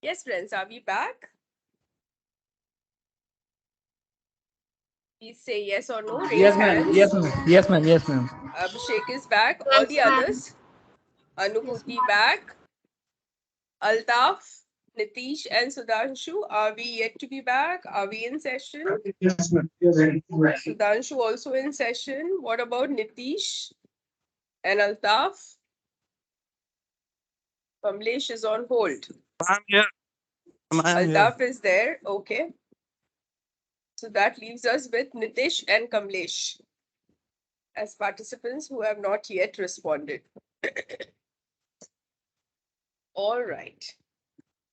Yes, friends, are we back? Please say yes or no. Raise Yes, ma'am. Yes, hands. ma'am. Yes, ma'am. Yes, ma'am. Abhishek is back. All Yes, the ma'am. others. Anubhuti back. Altaf, Nitish, and Sudhanshu. Are we yet to be back? Are we in session? Yes, ma'am. Yes, Sudhanshu also in session. What about Nitish and Altaf? Kamlesh is on hold. I'm here. I'm here. Altaf is there. Okay. So that leaves us with Nitish and Kamlesh as participants who have not yet responded. All right.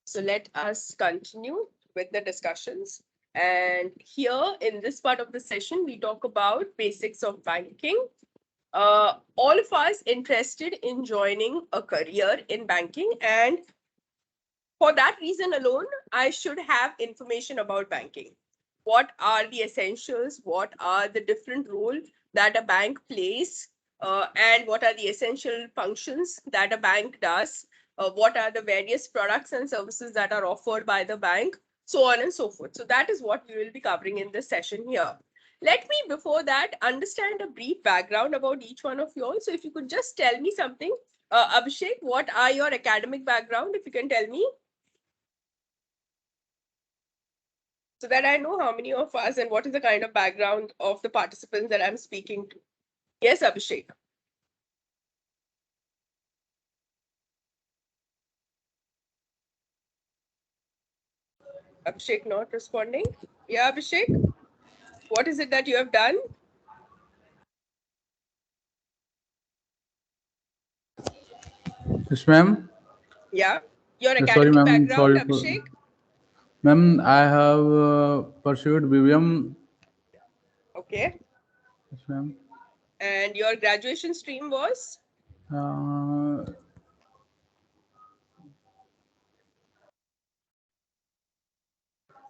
So let us continue with the discussions. And here in this part of the session, we talk about basics of banking. All of us interested in joining a career in banking, and for that reason alone, I should have information about banking. What are the essentials? What are the different roles that a bank plays? And what are the essential functions that a bank does? What are the various products and services that are offered by the bank? So on and so forth. So that is what we will be covering in this session here. Let me, before that, understand a brief background about each one of you all. So if you could just tell me something, Abhishek, what are your academic background, if you can tell me? So that I know how many of us and what is the kind of background of the participants that I'm speaking to. Yes, Abhishek. Abhishek not responding. Yeah, Abhishek, what is it that you have done? yes, ma'am. Yeah, your Sorry, academic ma'am. background, Sorry for. Abhishek. Ma'am, I have pursued BBM. Okay. Yes, ma'am. And your graduation stream was?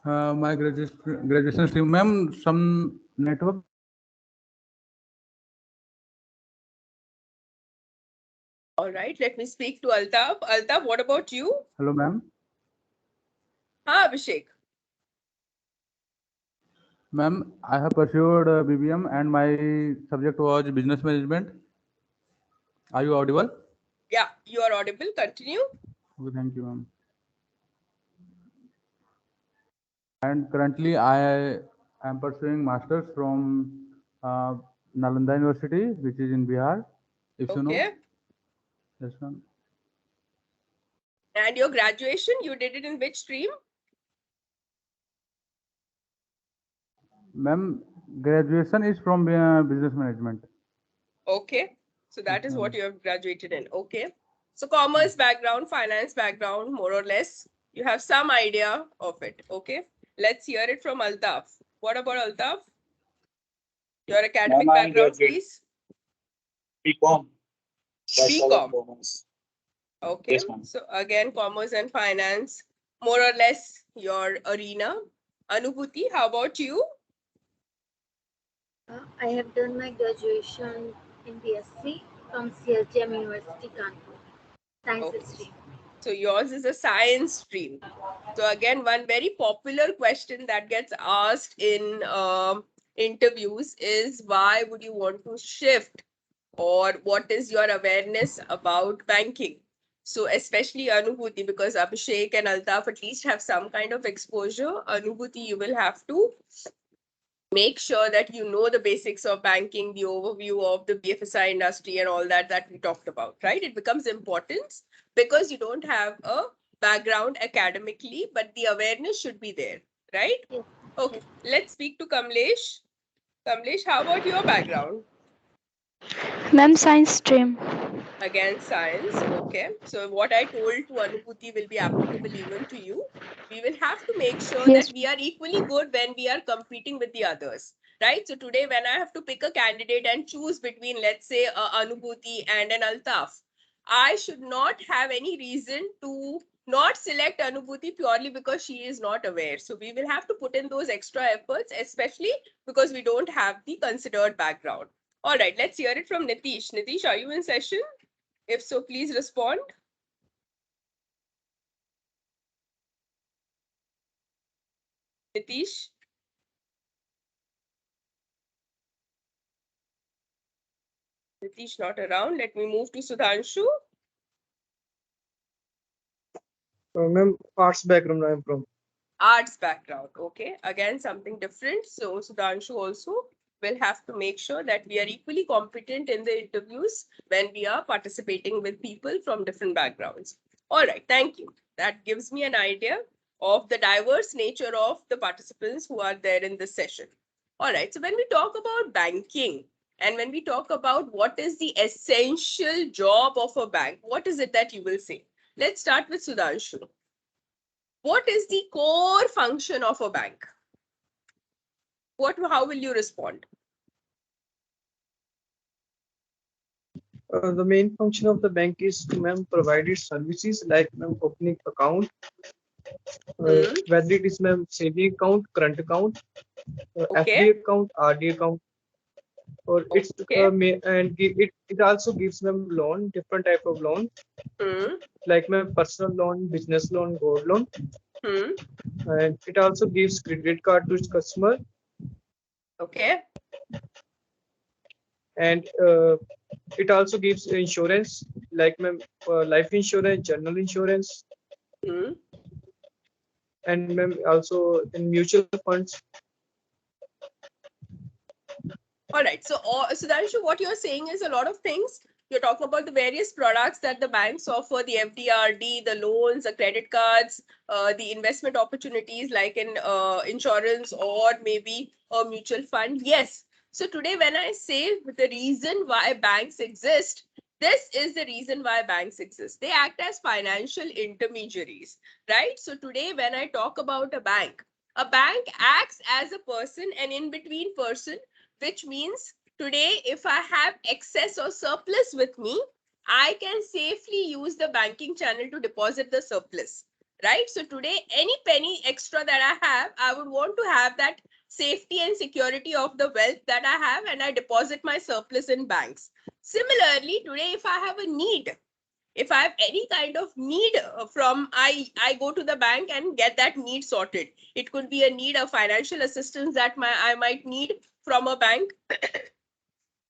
Uh, my graduation stream, ma'am. Some network issue. All right, let me speak to Altaf. Altaf, what about you? Hello, ma'am. Abhishek. Ma'am, I have pursued BBM and my subject was business management. Are you audible? Yeah, you are audible. Continue. Okay, thank you, ma'am. And currently, I am pursuing masters from Nalanda University, which is in Bihar. If you know, Okay. yes, ma'am. And your graduation, you did it in which stream? Ma'am, graduation is from business management. Okay. So Yes, that is what ma'am. you have graduated in. Okay. So commerce background, finance background, more or less, you have some idea of it. Okay. Let's hear it from Altaf. What about Altaf? Your academic Ma'am, I background, graduated please. BCom. Bachelor of BCom. Commerce. Okay. Yes, ma'am. So again, commerce and finance, more or less your arena. Anubhuti, how about you? I have done my graduation in BSc from CSGM University, Kanpur, Science Okay. Stream. So yours is a science stream. So again, one very popular question that gets asked in interviews is why would you want to shift, or what is your awareness about banking? So especially Anubhuti, because Abhishek and Altaf at least have some kind of exposure. Anubhuti, you will have to make sure that you know the basics of banking, the overview of the BFSI industry and all that that we talked about, right? It becomes important because you don't have a background academically, but the awareness should be there, right? Yes, Okay, yes. let's speak to Kamlesh. Kamlesh, how about your background? Ma'am, science stream. Again, science. Okay. So what I told to Anubhuti will be applicable even to you. We will have to make sure that Yes, we are equally good when we are competing with the others. Right. So today, when I have to pick a candidate and choose between, let's say, Anubhuti and an Altaf, I should not have any reason to not select Anubhuti purely because she is not aware. So we will have to put in those extra efforts, especially because we don't have the considered background. All right, let's hear it from Nitish. Nitish, are you in session? If so, please respond. Nitish? Nitish not around. Let me move to Sudhanshu. Ma'am, arts background I am from. Arts background. Okay, again something different. So Sudhanshu also will have to make sure that we are equally competent in the interviews when we are participating with people from different backgrounds. All right, thank you. That gives me an idea of the diverse nature of the participants who are there in this session. All right, so when we talk about banking and when we talk about what is the essential job of a bank, what is it that you will say? Let's start with Sudhanshu. What is the core function of a bank? How will you respond? The main function of the bank is to ma'am provide its services like ma'am opening account, whether it is ma'am saving account, current account, Okay. FD account, RD account, or it's Okay. it also gives them loan, different type of loan, like ma'am personal loan, business loan, gold loan, and it also gives credit card to its customer, Okay. and it also gives insurance like ma'am life insurance, general insurance, and ma'am also in mutual funds. All right. So, Sudhanshu, what you're saying is a lot of things. You're talking about the various products that the banks offer, the FDRD, the loans, the credit cards, the investment opportunities like in insurance or maybe a mutual fund. Yes. So today when I say the reason why banks exist, this is the reason why banks exist. They act as financial intermediaries, right? So today when I talk about a bank acts as a person, an in-between person, which means today if I have excess or surplus with me, I can safely use the banking channel to deposit the surplus, right? So today any penny extra that I have, I would want to have that safety and security of the wealth that I have, and I deposit my surplus in banks. Similarly, today if I have a need, if I have any kind of need from I go to the bank and get that need sorted. It could be a need of financial assistance that I might need from a bank.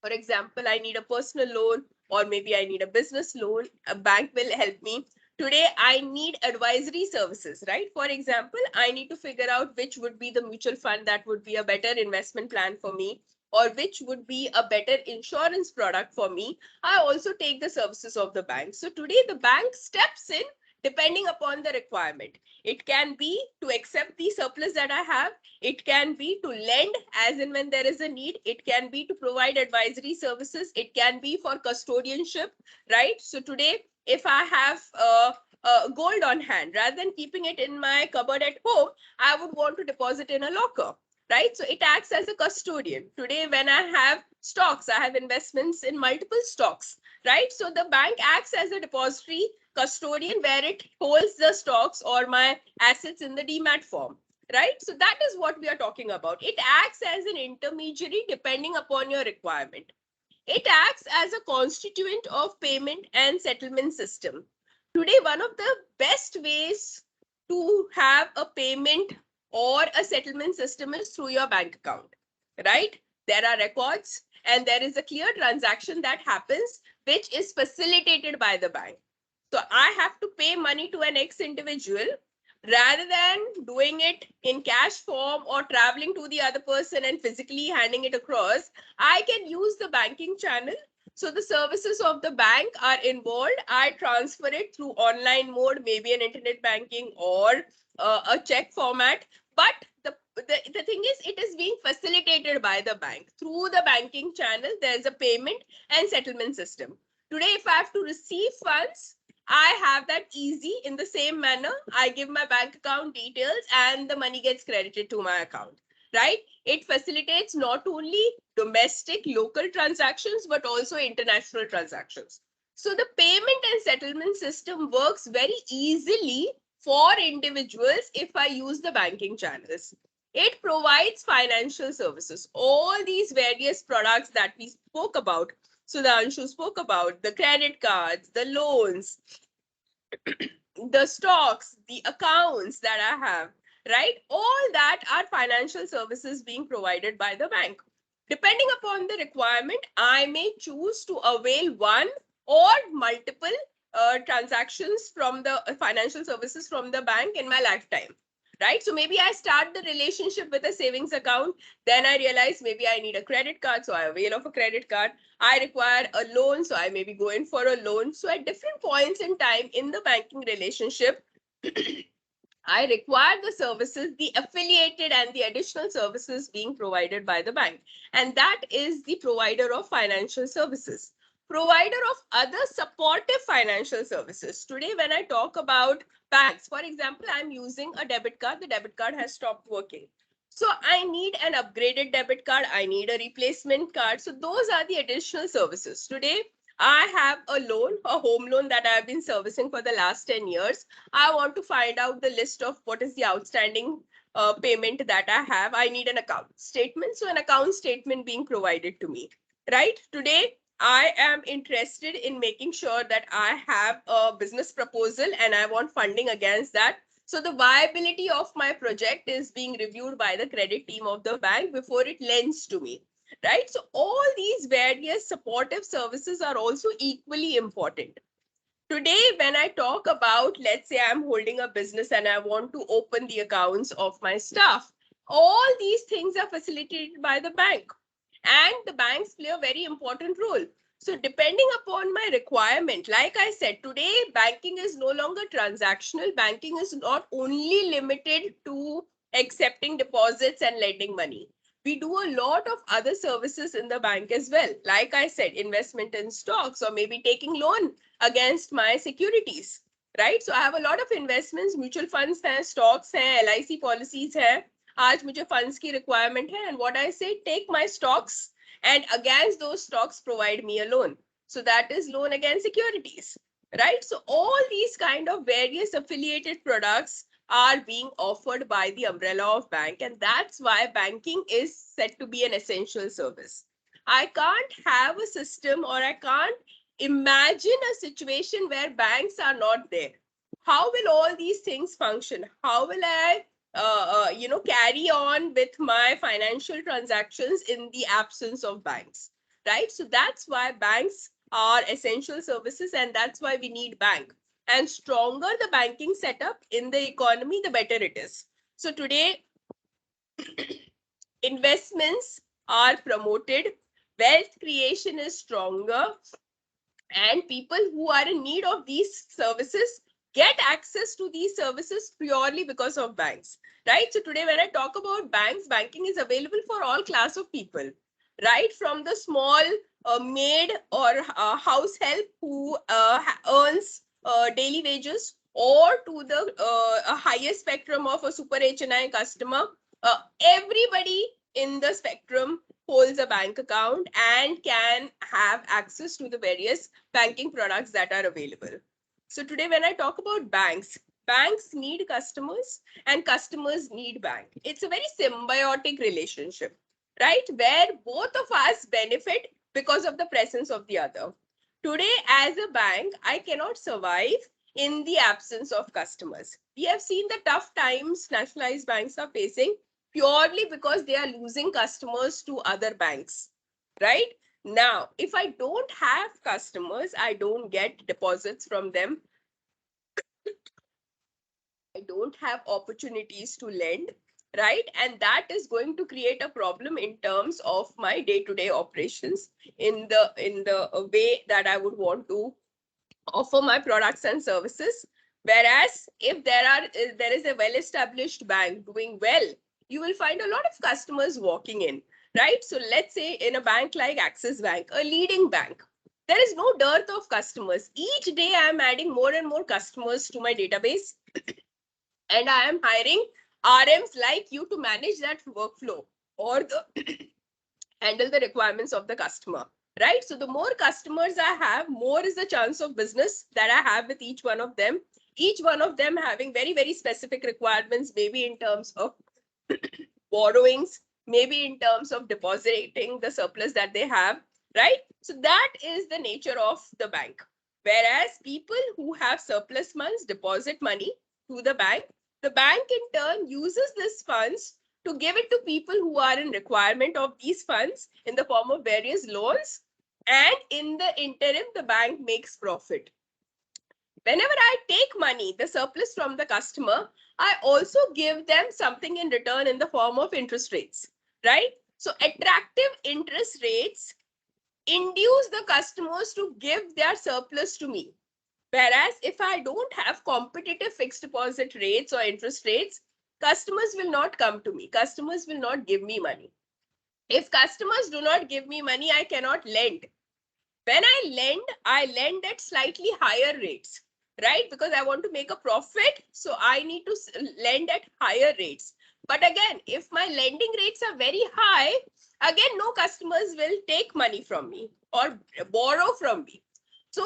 For example, I need a personal loan or maybe I need a business loan. A bank will help me. Today, I need advisory services, right? For example, I need to figure out which would be the mutual fund that would be a better investment plan for me, or which would be a better insurance product for me. I also take the services of the bank. So today, the bank steps in depending upon the requirement. It can be to accept the surplus that I have. It can be to lend as in when there is a need. It can be to provide advisory services. It can be for custodianship, right? So today, if I have gold on hand, rather than keeping it in my cupboard at home, I would want to deposit in a locker, right? So it acts as a custodian. Today, when I have stocks, I have investments in multiple stocks, right? So the bank acts as a depository custodian where it holds the stocks or my assets in the demat form, right? So that is what we are talking about. It acts as an intermediary depending upon your requirement. It acts as a constituent of payment and settlement system. Today, one of the best ways to have a payment or a settlement system is through your bank account, right? There are records and there is a clear transaction that happens, which is facilitated by the bank. So I have to pay money to an ex-individual rather than doing it in cash form or traveling to the other person and physically handing it across. I can use the banking channel. So the services of the bank are involved. I transfer it through online mode, maybe an internet banking or a check format. But the thing is, it is being facilitated by the bank. Through the banking channel, there's a payment and settlement system. Today, if I have to receive funds, I have that easy in the same manner. I give my bank account details and the money gets credited to my account, right? It facilitates not only domestic, local transactions, but also international transactions. So the payment and settlement system works very easily for individuals if I use the banking channels. It provides financial services. All these various products that we spoke about, Sudhanshu spoke about, the credit cards, the loans, the stocks, the accounts that I have, right? All that are financial services being provided by the bank. Depending upon the requirement, I may choose to avail one or multiple transactions from the financial services from the bank in my lifetime, right? So maybe I start the relationship with a savings account, then I realize maybe I need a credit card, so I avail of a credit card. I require a loan, so I maybe go in for a loan. So at different points in time in the banking relationship, I require the services, the affiliated and the additional services being provided by the bank. And that is the provider of financial services. Provider of other supportive financial services. Today, when I talk about banks, for example, I'm using a debit card. The debit card has stopped working. So I need an upgraded debit card. I need a replacement card. So those are the additional services. Today, I have a loan, a home loan that I've been servicing for the last 10 years. I want to find out the list of what is the outstanding payment that I have. I need an account statement. So an account statement being provided to me, right? Today, I am interested in making sure that I have a business proposal and I want funding against that. So the viability of my project is being reviewed by the credit team of the bank before it lends to me, right? So all these various supportive services are also equally important. Today, when I talk about, let's say I'm holding a business and I want to open the accounts of my staff, all these things are facilitated by the bank. And the banks play a very important role. So depending upon my requirement, like I said, today banking is no longer transactional. Banking is not only limited to accepting deposits and lending money. We do a lot of other services in the bank as well. Like I said, investment in stocks or maybe taking loan against my securities, right? So I have a lot of investments, mutual funds हैं, stocks हैं, LIC policies हैं. आज मुझे funds की requirement है, and what I say, take my stocks and against those stocks provide me a loan. So that is loan against securities, right? So all these kind of various affiliated products are being offered by the umbrella of bank, and that's why banking is said to be an essential service. I can't have a system, or I can't imagine a situation where banks are not there. How will all these things function? How will I carry on with my financial transactions in the absence of banks, right? So that's why banks are essential services, and that's why we need bank. And stronger the banking setup in the economy, the better it is. So today, investments are promoted, wealth creation is stronger, and people who are in need of these services get access to these services purely because of banks, right? So today, when I talk about banks, banking is available for all class of people, right? From the small maid or house help who earns daily wages, or to the highest spectrum of a super HNI customer. Everybody in the spectrum holds a bank account and can have access to the various banking products that are available. So today, when I talk about banks, banks need customers and customers need bank. It's a very symbiotic relationship, right? Where both of us benefit because of the presence of the other. Today, as a bank, I cannot survive in the absence of customers. We have seen the tough times nationalized banks are facing purely because they are losing customers to other banks, right? Now, if I don't have customers, I don't get deposits from them. I don't have opportunities to lend, right? And that is going to create a problem in terms of my day-to-day operations in the way that I would want to offer my products and services. Whereas if there is a well-established bank doing well, you will find a lot of customers walking in, right? So let's say in a bank like Axis Bank, a leading bank, there is no dearth of customers. Each day I am adding more and more customers to my database, and I am hiring RMs like you to manage that workflow or handle the requirements of the customer, right? So the more customers I have, more is the chance of business that I have with each one of them having very, very specific requirements, maybe in terms of borrowings, maybe in terms of depositing the surplus that they have, right? So that is the nature of the bank. Whereas people who have surplus funds deposit money to the bank, The bank in turn uses these funds to give it to people who are in requirement of these funds in the form of various loans, and in the interim, the bank makes profit. Whenever I take money, the surplus from the customer, I also give them something in return in the form of interest rates, right? So attractive interest rates induce the customers to give their surplus to me. Whereas if I don't have competitive fixed deposit rates or interest rates, customers will not come to me. Customers will not give me money. If customers do not give me money, I cannot lend. When I lend at slightly higher rates, right? Because I want to make a profit, so I need to lend at higher rates. But again, if my lending rates are very high, again, no customers will take money from me or borrow from me. So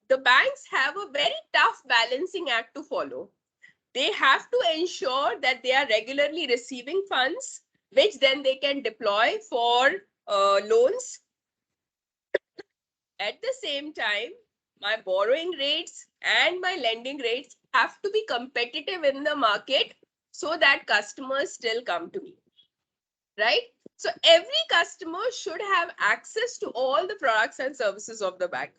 the banks have a very tough balancing act to follow. They have to ensure that they are regularly receiving funds, which then they can deploy for loans. At the same time, my borrowing rates and my lending rates have to be competitive in the market so that customers still come to me, right? So every customer should have access to all the products and services of the bank.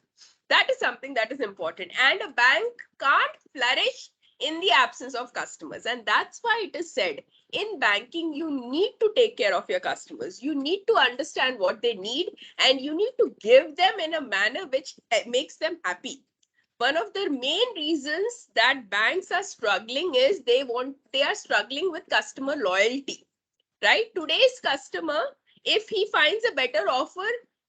That is something that is important. And a bank can't flourish in the absence of customers. And that's why it is said, in banking, you need to take care of your customers. You need to understand what they need, and you need to give them in a manner which makes them happy. One of the main reasons that banks are struggling is they are struggling with customer loyalty, right? Today's customer, if he finds a better offer,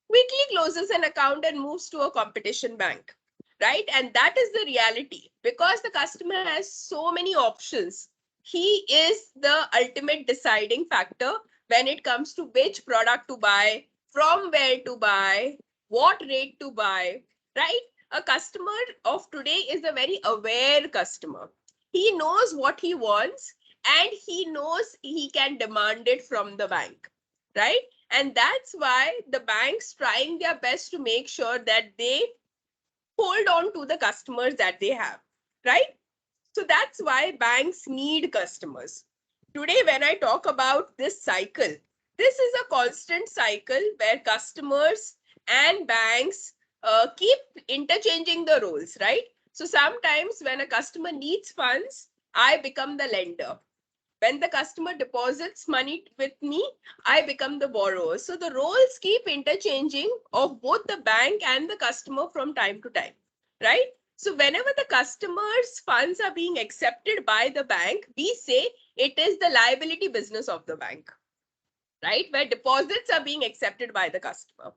quickly closes an account and moves to a competition bank, right? And that is the reality. Because the customer has so many options, he is the ultimate deciding factor when it comes to which product to buy, from where to buy, what rate to buy, right? A customer of today is a very aware customer. He knows what he wants, and he knows he can demand it from the bank, right? And that's why the banks trying their best to make sure that they hold on to the customers that they have, right? So that's why banks need customers. Today, when I talk about this cycle, this is a constant cycle where customers and banks keep interchanging the roles, right? So sometimes when a customer needs funds, I become the lender. When the customer deposits money with me, I become the borrower. So the roles keep interchanging of both the bank and the customer from time to time, right? So whenever the customer's funds are being accepted by the bank, we say it is the liability business of the bank, right? Where deposits are being accepted by the customer.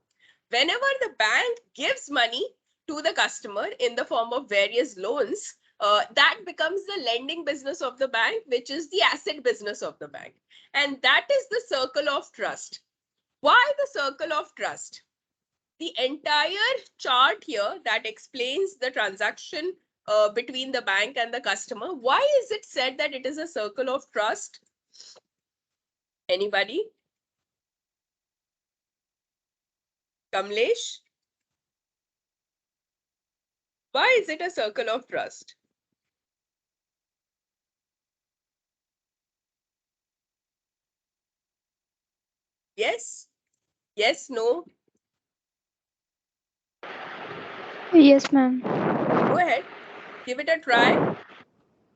Whenever the bank gives money to the customer in the form of various loans, that becomes the lending business of the bank, which is the asset business of the bank. And that is the circle of trust. Why the circle of trust? The entire chart here that explains the transaction between the bank and the customer, why is it said that it is a circle of trust? Anybody? Kamlesh? Why is it a circle of trust? Yes? Yes, no? Yes, ma'am. Go ahead. Give it a try.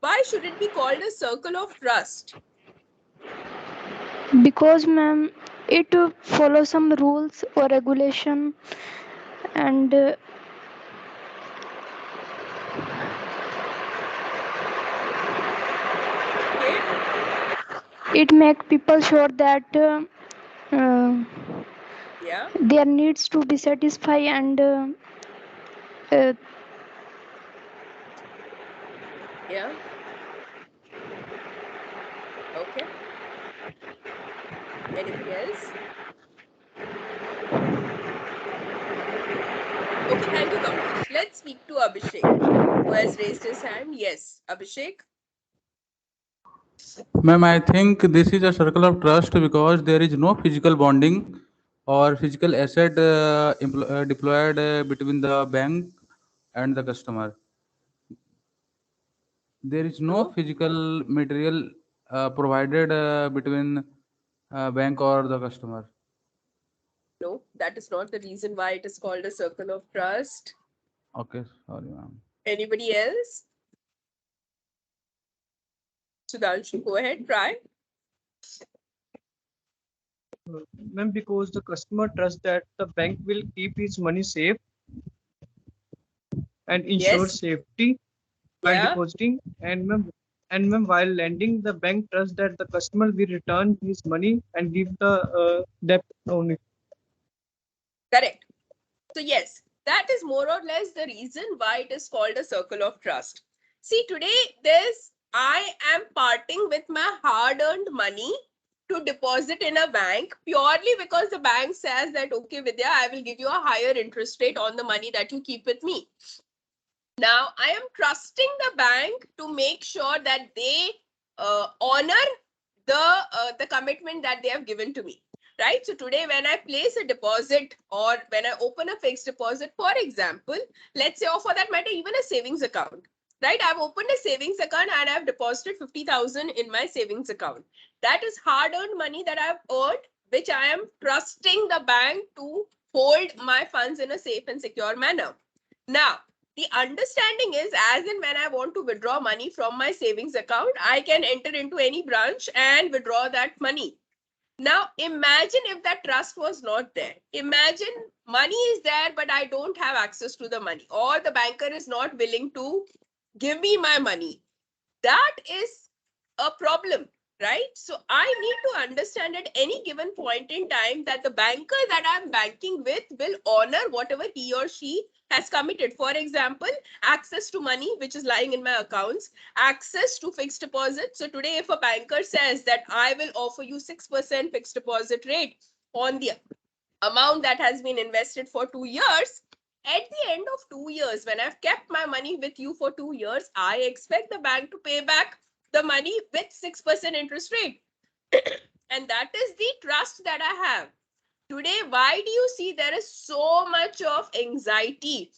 Why should it be called a circle of trust? Because, ma'am, it follows some rules or regulation, and Okay. it make people sure that Yeah. their needs to be satisfied, and uh, Yeah. Okay. Anything else? Okay, thank you, Kamlesh. Let's speak to Abhishek, who has raised his hand. Yes, Abhishek. Ma'am, I think this is a circle of trust because there is no physical bonding or physical asset deployed between the bank and the customer. there is no No. physical material provided between bank or the customer. No, that is not the reason why it is called a circle of trust. Okay, sorry, ma'am. Anybody else? Sudhanshu, go ahead, try. Ma'am, because the customer trusts that the bank will keep his money safe and ensure Yes. safety while Yeah. depositing. And ma'am, while lending, the bank trusts that the customer will return his money and give the debt only. Correct. So yes, that is more or less the reason why it is called a circle of trust. See, today I am parting with my hard-earned money to deposit in a bank purely because the bank says that, okay, Vidya, I will give you a higher interest rate on the money that you keep with me. Now, I am trusting the bank to make sure that they honor the commitment that they have given to me. Right. So today, when I place a deposit or when I open a fixed deposit, for example, let's say, or for that matter, even a savings account. Right. I've opened a savings account and I've deposited 50,000 in my savings account. That is hard-earned money that I've earned, which I am trusting the bank to hold my funds in a safe and secure manner. Now, the understanding is, as in when I want to withdraw money from my savings account, I can enter into any branch and withdraw that money. Now, imagine if that trust was not there. Imagine money is there, but I don't have access to the money, or the banker is not willing to give me my money. That is a problem, right? So I need to understand at any given point in time that the banker that I'm banking with will honor whatever he or she has committed. For example, access to money which is lying in my accounts, access to fixed deposit. So today, if a banker says that I will offer you 6% fixed deposit rate on the amount that has been invested for 2 years, at the end of 2 years, when I've kept my money with you for 2 years, I expect the bank to pay back the money with 6% interest rate. And that is the trust that I have. Today, why do you see there is so much of anxiety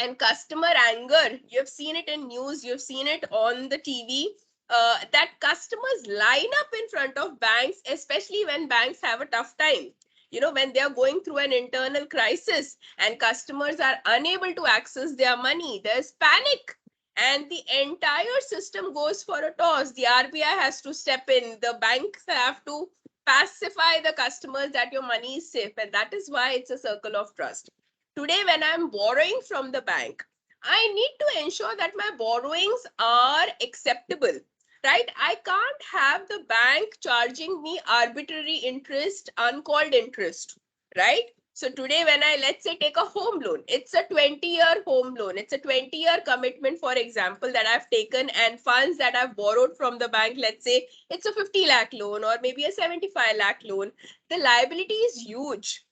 and customer anger? You've seen it in news, you've seen it on the TV, that customers line up in front of banks, especially when banks have a tough time. You know, when they are going through an internal crisis and customers are unable to access their money, there's panic and the entire system goes for a toss. The RBI has to step in, the banks have to pacify the customers that your money is safe, and that is why it's a circle of trust. Today, when I'm borrowing from the bank, I need to ensure that my borrowings are acceptable, right? I can't have the bank charging me arbitrary interest, uncalled interest, right? So today, when I, let's say, take a home loan, it's a 20-year home loan. It's a 20-year commitment, for example, that I've taken, and funds that I've borrowed from the bank, let's say it's a 50 lakh loan or maybe a 75 lakh loan. The liability is huge.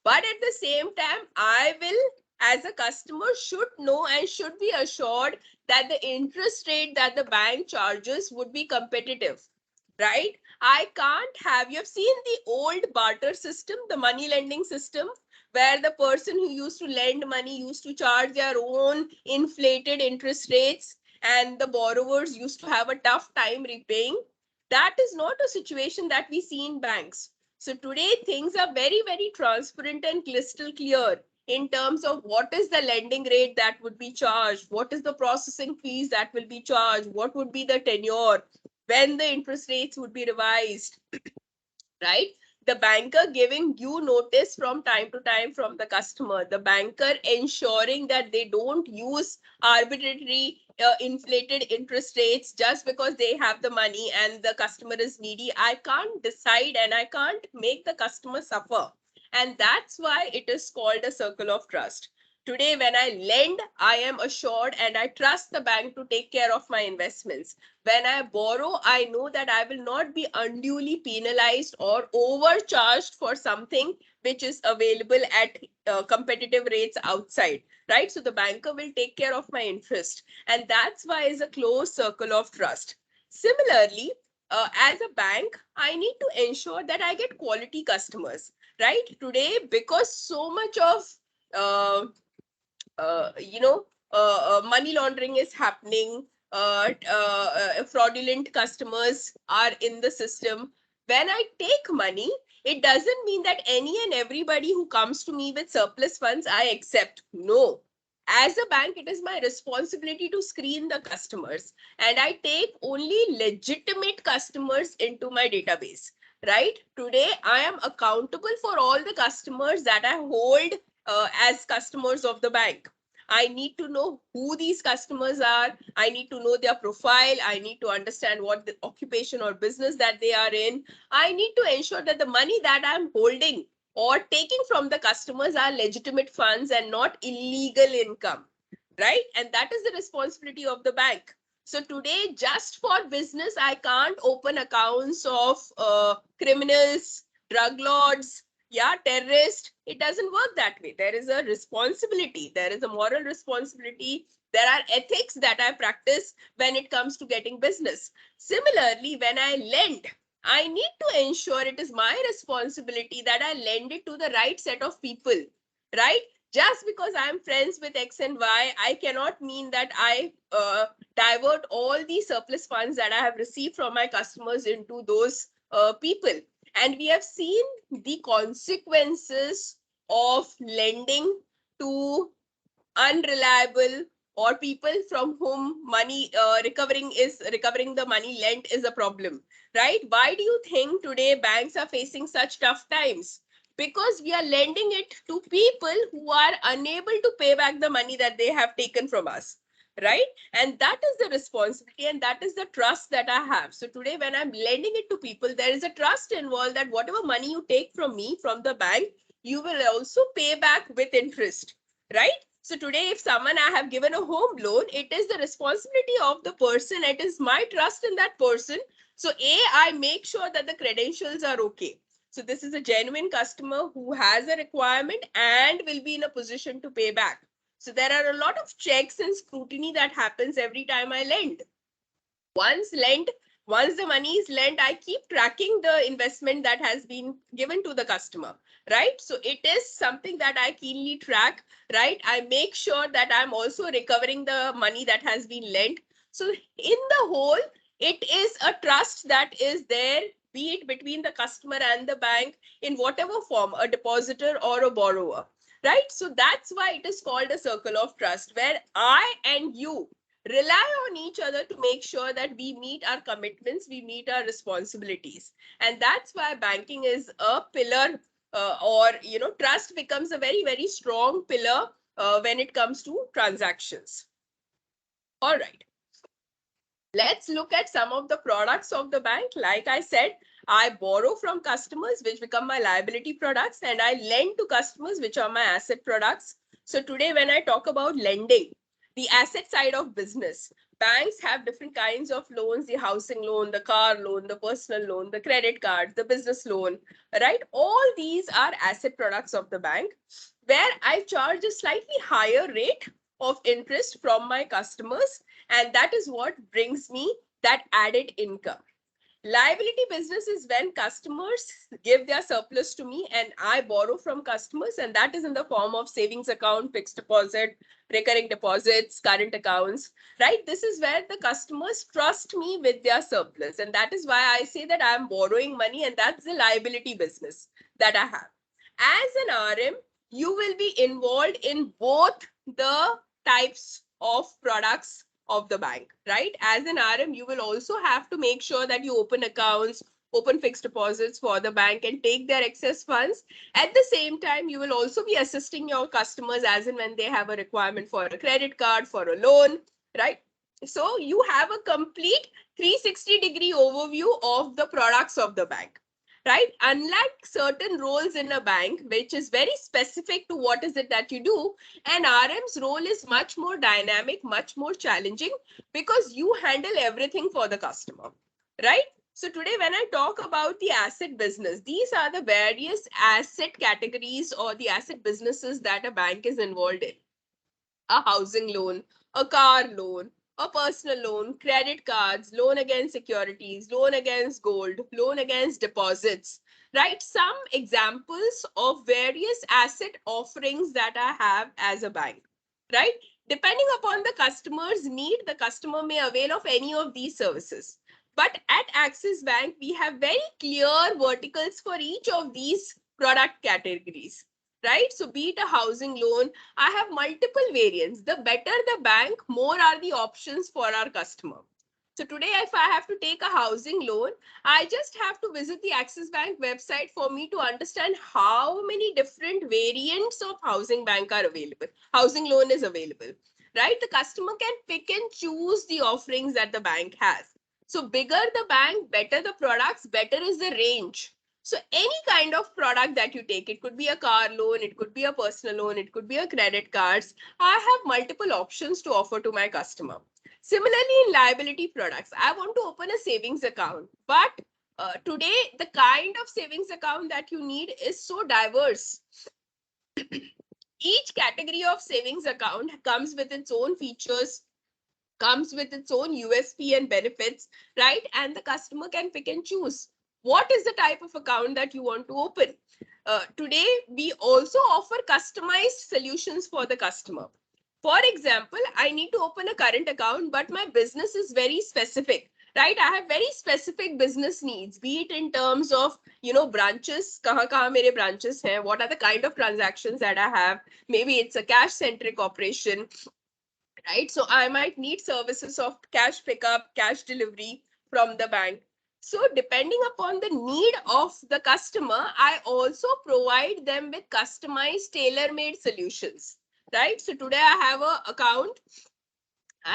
But at the same time, I will, as a customer, should know and should be assured that the interest rate that the bank charges would be competitive, right? I can't have, you have seen the old barter system, the money lending system, where the person who used to lend money used to charge their own inflated interest rates and the borrowers used to have a tough time repaying. That is not a situation that we see in banks. So today things are very, very transparent and crystal clear in terms of what is the lending rate that would be charged, what is the processing fees that will be charged, what would be the tenure, when the interest rates would be revised, right? The banker giving due notice from time to time from the customer, the banker ensuring that they don't use arbitrary inflated interest rates just because they have the money and the customer is needy. I can't decide and I can't make the customer suffer. And that's why it is called a circle of trust. Today, when I lend, I am assured and I trust the bank to take care of my investments. When I borrow, I know that I will not be unduly penalized or overcharged for something which is available at competitive rates outside, right? So the banker will take care of my interest. And that's why it's a closed circle of trust. Similarly, as a bank, I need to ensure that I get quality customers, right? Today, because so much of money laundering is happening, fraudulent customers are in the system. When I take money, it doesn't mean that any and everybody who comes to me with surplus funds, I accept. No. As a bank, it is my responsibility to screen the customers, and I take only legitimate customers into my database. Right? Today, I am accountable for all the customers that I hold as customers of the bank. I need to know who these customers are. I need to know their profile. I need to understand what the occupation or business that they are in. I need to ensure that the money that I'm holding or taking from the customers are legitimate funds and not illegal income, right? And that is the responsibility of the bank. So today, just for business, I can't open accounts of criminals, drug lords, terrorists. It doesn't work that way. There is a responsibility. There is a moral responsibility. There are ethics that I practice when it comes to getting business. Similarly, when I lend, I need to ensure it is my responsibility that I lend it to the right set of people, right? Just because I'm friends with X and Y, I cannot mean that I divert all the surplus funds that I have received from my customers into those people. And we have seen the consequences of lending to unreliable or people from whom money recovering the money lent is a problem, right? Why do you think today banks are facing such tough times? Because we are lending it to people who are unable to pay back the money that they have taken from us, right? And that is the responsibility and that is the trust that I have. So today when I'm lending it to people, there is a trust involved that whatever money you take from me, from the bank, you will also pay back with interest, right? So today, if someone I have given a home loan, it is the responsibility of the person. It is my trust in that person. So I make sure that the credentials are okay. So this is a genuine customer who has a requirement and will be in a position to pay back. So there are a lot of checks and scrutiny that happens every time I lend. Once the money is lent, I keep tracking the investment that has been given to the customer, right? So it is something that I keenly track, right? I make sure that I'm also recovering the money that has been lent. So in the whole, it is a trust that is there, be it between the customer and the bank in whatever form, a depositor or a borrower, right? So that's why it is called a circle of trust, where I and you rely on each other to make sure that we meet our commitments, we meet our responsibilities. And that's why banking is a pillar trust becomes a very, very strong pillar when it comes to transactions. All right. Let's look at some of the products of the bank. Like I said, I borrow from customers, which become my liability products, and I lend to customers, which are my asset products. So today, when I talk about lending, the asset side of business, banks have different kinds of loans: the housing loan, the car loan, the personal loan, the credit card, the business loan, right? All these are asset products of the bank, where I charge a slightly higher rate of interest from my customers, and that is what brings me that added income. Liability business is when customers give their surplus to me and I borrow from customers, and that is in the form of savings account, fixed deposit, recurring deposits, current accounts, right? This is where the customers trust me with their surplus, and that is why I say that I am borrowing money, and that's the liability business that I have. As an RM, you will be involved in both the types of products of the bank, right? As an RM, you will also have to make sure that you open accounts, open fixed deposits for the bank and take their excess funds. At the same time, you will also be assisting your customers as and when they have a requirement for a credit card, for a loan, right? So you have a complete 360-degree overview of the products of the bank, right? Unlike certain roles in a bank, which is very specific to what is it that you do, an RM's role is much more dynamic, much more challenging, because you handle everything for the customer, right? So today, when I talk about the asset business, these are the various asset categories or the asset businesses that a bank is involved in. A housing loan, a car loan, a personal loan, credit cards, loan against securities, loan against gold, loan against deposits, right? Some examples of various asset offerings that I have as a bank, right? Depending upon the customer's need, the customer may avail of any of these services. But at Axis Bank, we have very clear verticals for each of these product categories, right? So be it a housing loan, I have multiple variants. The better the bank, more are the options for our customer. So today, if I have to take a housing loan, I just have to visit the Axis Bank website for me to understand how many different variants of housing bank are available. Housing loan is available, right? The customer can pick and choose the offerings that the bank has. So bigger the bank, better the products, better is the range. So any kind of product that you take, it could be a car loan, it could be a personal loan, it could be a credit cards. I have multiple options to offer to my customer. Similarly, in liability products, I want to open a savings account, but today the kind of savings account that you need is so diverse. Each category of savings account comes with its own features, comes with its own USP and benefits, right? And the customer can pick and choose what is the type of account that you want to open. Today, we also offer customized solutions for the customer. For example, I need to open a current account, but my business is very specific, right? I have very specific business needs, be it in terms of, branches, kahan mere branches hai, what are the kind of transactions that I have? Maybe it's a cash-centric operation, right? So I might need services of cash pickup, cash delivery from the bank. So depending upon the need of the customer, I also provide them with customized, tailor-made solutions, right? So today I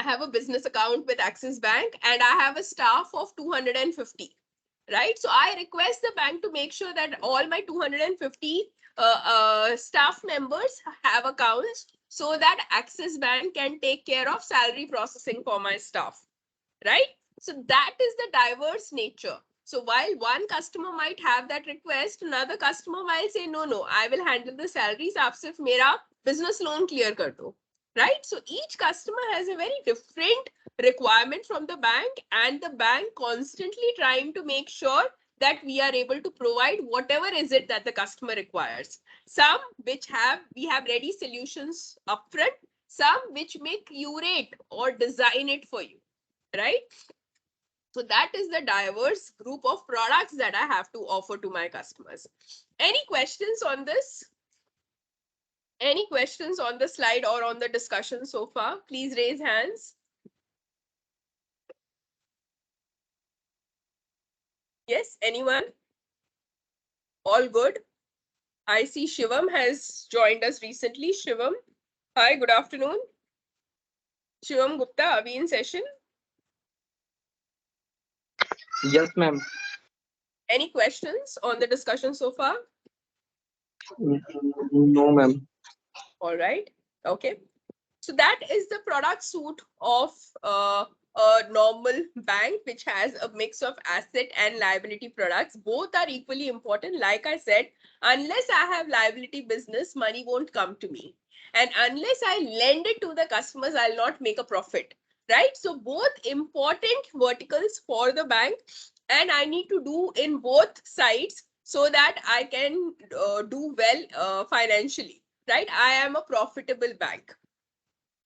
have a business account with Axis Bank and I have a staff of 250, right? So I request the bank to make sure that all my 250 staff members have accounts so that Axis Bank can take care of salary processing for my staff, right? So that is the diverse nature. So while one customer might have that request, another customer might say, no, I will handle the salaries. Aap sirf mera business loan clear kar do, right? So each customer has a very different requirement from the bank, and the bank constantly trying to make sure that we are able to provide whatever is it that the customer requires. Some which we have ready solutions upfront, some which may curate or design it for you, right? So that is the diverse group of products that I have to offer to my customers. Any questions on this? Any questions on the slide or on the discussion so far? Please raise hands. Yes, anyone? All good? I see Shivam has joined us recently. Shivam, hi, good afternoon. Shivam Gupta, are we in session? Yes, ma'am. Any questions on the discussion so far? No, ma'am. All right. Okay. So that is the product suite of a normal bank, which has a mix of asset and liability products. Both are equally important. Like I said, unless I have liability business, money won't come to me. And unless I lend it to the customers, I'll not make a profit, right? So both important verticals for the bank, and I need to do in both sides so that I can do well financially, right? I am a profitable bank.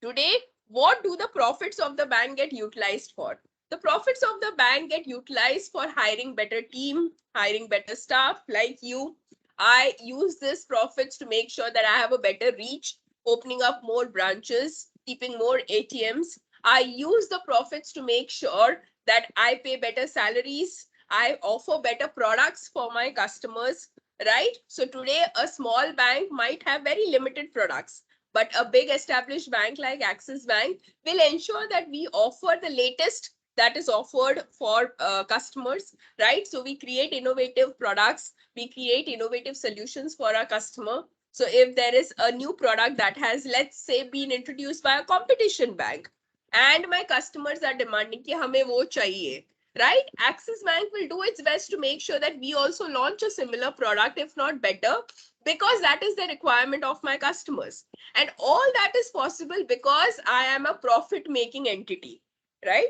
Today, what do the profits of the bank get utilized for? The profits of the bank get utilized for hiring better team, hiring better staff like you. I use this profits to make sure that I have a better reach, opening up more branches, keeping more ATMs. I use the profits to make sure that I pay better salaries. I offer better products for my customers, right? So today, a small bank might have very limited products, but a big established bank like Axis Bank will ensure that we offer the latest that is offered for customers, right? So we create innovative products, we create innovative solutions for our customer. So if there is a new product that has, let's say, been introduced by a competition bank, and my customers are demanding कि हमें वो चाहिए, right? Axis Bank will do its best to make sure that we also launch a similar product, if not better, because that is the requirement of my customers. And all that is possible because I am a profit-making entity, right?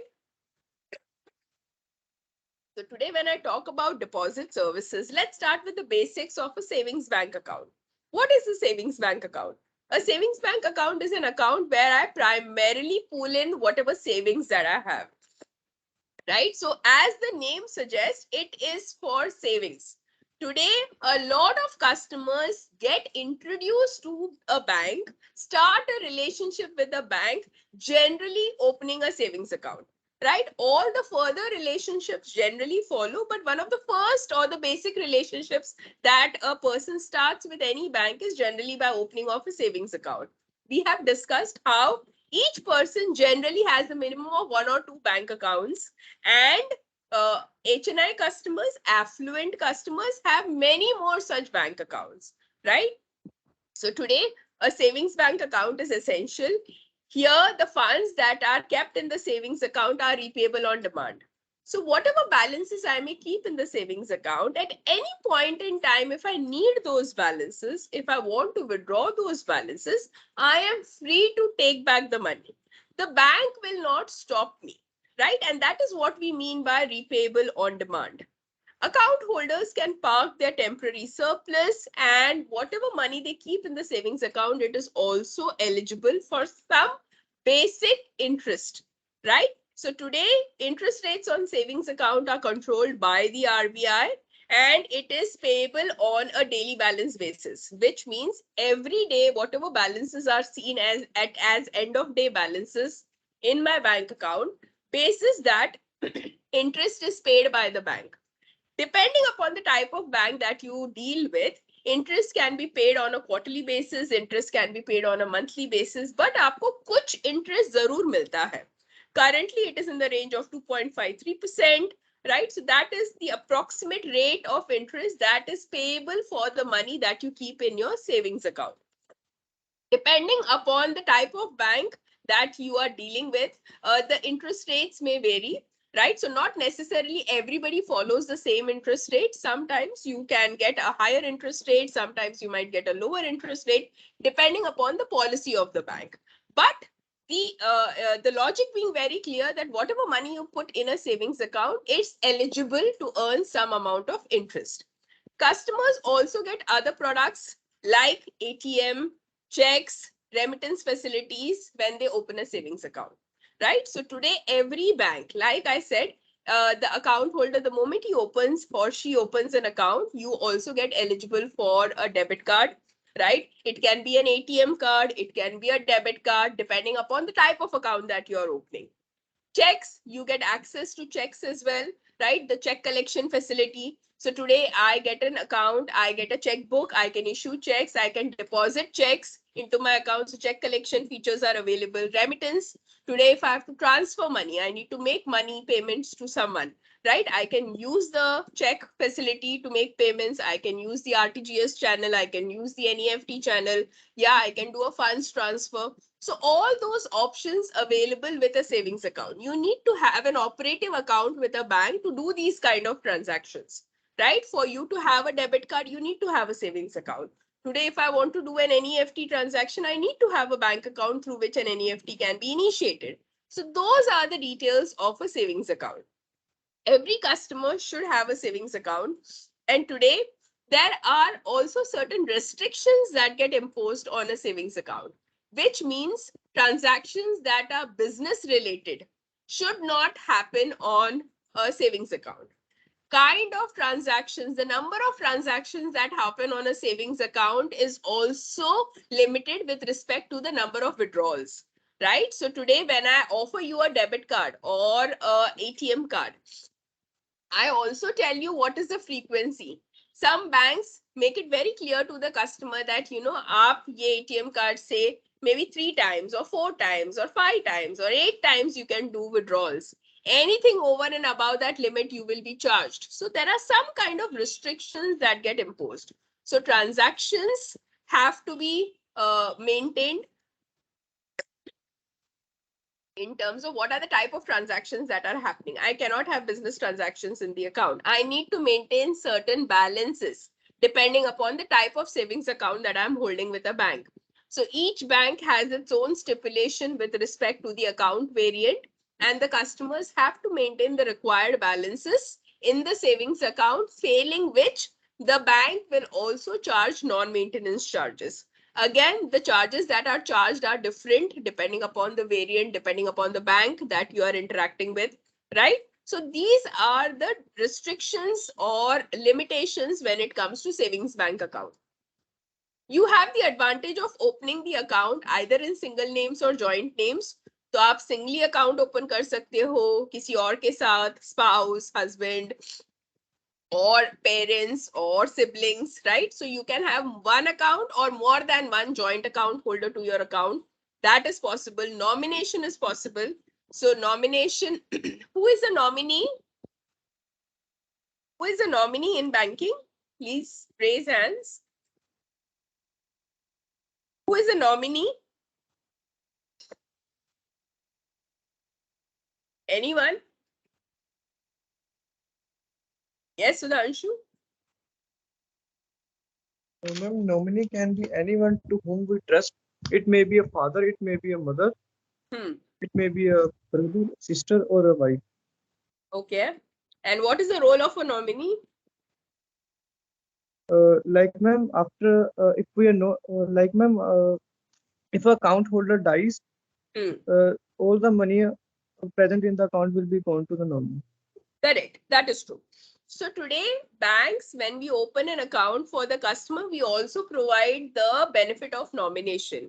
So today when I talk about deposit services, let's start with the basics of a savings bank account. What is a savings bank account? A savings bank account is an account where I primarily pull in whatever savings that I have. Right? So as the name suggests, it is for savings. Today, a lot of customers get introduced to a bank, start a relationship with a bank, generally opening a savings account. Right? All the further relationships generally follow, but one of the first or the basic relationships that a person starts with any bank is generally by opening of a savings account. We have discussed how each person generally has a minimum of 1 or 2 bank accounts, and HNI customers, affluent customers have many more such bank accounts, right? So today, a savings bank account is essential. Here, the funds that are kept in the savings account are repayable on demand. So whatever balances I may keep in the savings account, at any point in time, if I need those balances, if I want to withdraw those balances, I am free to take back the money. The bank will not stop me, right? And that is what we mean by repayable on demand. Account holders can park their temporary surplus, and whatever money they keep in the savings account, it is also eligible for some basic interest, right? So today, interest rates on savings account are controlled by the RBI, and it is payable on a daily balance basis, which means every day, whatever balances are seen as end of day balances in my bank account, basis that interest is paid by the bank. Depending upon the type of bank that you deal with, interest can be paid on a quarterly basis, interest can be paid on a monthly basis, but आपको कुछ interest जरूर मिलता है. Currently, it is in the range of 2.53%, right? So that is the approximate rate of interest that is payable for the money that you keep in your savings account. Depending upon the type of bank that you are dealing with, the interest rates may vary. Right? So not necessarily everybody follows the same interest rate. Sometimes you can get a higher interest rate. Sometimes you might get a lower interest rate, depending upon the policy of the bank. But the logic being very clear that whatever money you put in a savings account is eligible to earn some amount of interest. Customers also get other products like ATM, checks, remittance facilities when they open a savings account. Right? So today, every bank, like I said, the account holder, the moment he opens or she opens an account, you also get eligible for a debit card, right? It can be an ATM card, it can be a debit card, depending upon the type of account that you're opening. Checks, you get access to checks as well, right? The check collection facility. So today I get an account, I get a checkbook, I can issue checks, I can deposit checks into my account. So check collection features are available. Remittance, today if I have to transfer money, I need to make money payments to someone, right? I can use the check facility to make payments. I can use the RTGS channel. I can use the NEFT channel. Yeah, I can do a funds transfer. So all those options available with a savings account. You need to have an operative account with a bank to do these kind of transactions, right? For you to have a debit card, you need to have a savings account. Today, if I want to do an NEFT transaction, I need to have a bank account through which an NEFT can be initiated. So those are the details of a savings account. Every customer should have a savings account. And today, there are also certain restrictions that get imposed on a savings account, which means transactions that are business related should not happen on a savings account. Kind of transactions, the number of transactions that happen on a savings account is also limited with respect to the number of withdrawals, right? So today, when I offer you a debit card or a ATM card, I also tell you what is the frequency. Some banks make it very clear to the customer that, you know, aap ye ATM card say maybe 3 times or 4 times or 5 times or 8 times you can do withdrawals. Anything over and above that limit, you will be charged. So there are some kind of restrictions that get imposed. So transactions have to be maintained in terms of what are the type of transactions that are happening. I cannot have business transactions in the account. I need to maintain certain balances depending upon the type of savings account that I'm holding with a bank. So each bank has its own stipulation with respect to the account variant, and the customers have to maintain the required balances in the savings account, failing which the bank will also charge non-maintenance charges. Again, the charges that are charged are different depending upon the variant, depending upon the bank that you are interacting with, right? So these are the restrictions or limitations when it comes to savings bank account. You have the advantage of opening the account either in single names or joint names. तो आप singly account open कर सकते हो किसी और के साथ, spouse, husband, or parents or siblings, right? So you can have one account or more than one joint account holder to your account. That is possible. Nomination is possible. So nomination, who is a nominee? Who is a nominee in banking? Please raise hands. Who is a nominee? Anyone? Yes, Sudhanshu? Ma'am, nominee can be anyone to whom we trust. It may be a father, it may be a mother, it may be a brother, sister, or a wife. Okay. And what is the role of a nominee? Like ma'am, after if we are no like ma'am, if a account holder dies, all the money present in the account will be gone to the nominee. Correct. That is true. So today, banks, when we open an account for the customer, we also provide the benefit of nomination.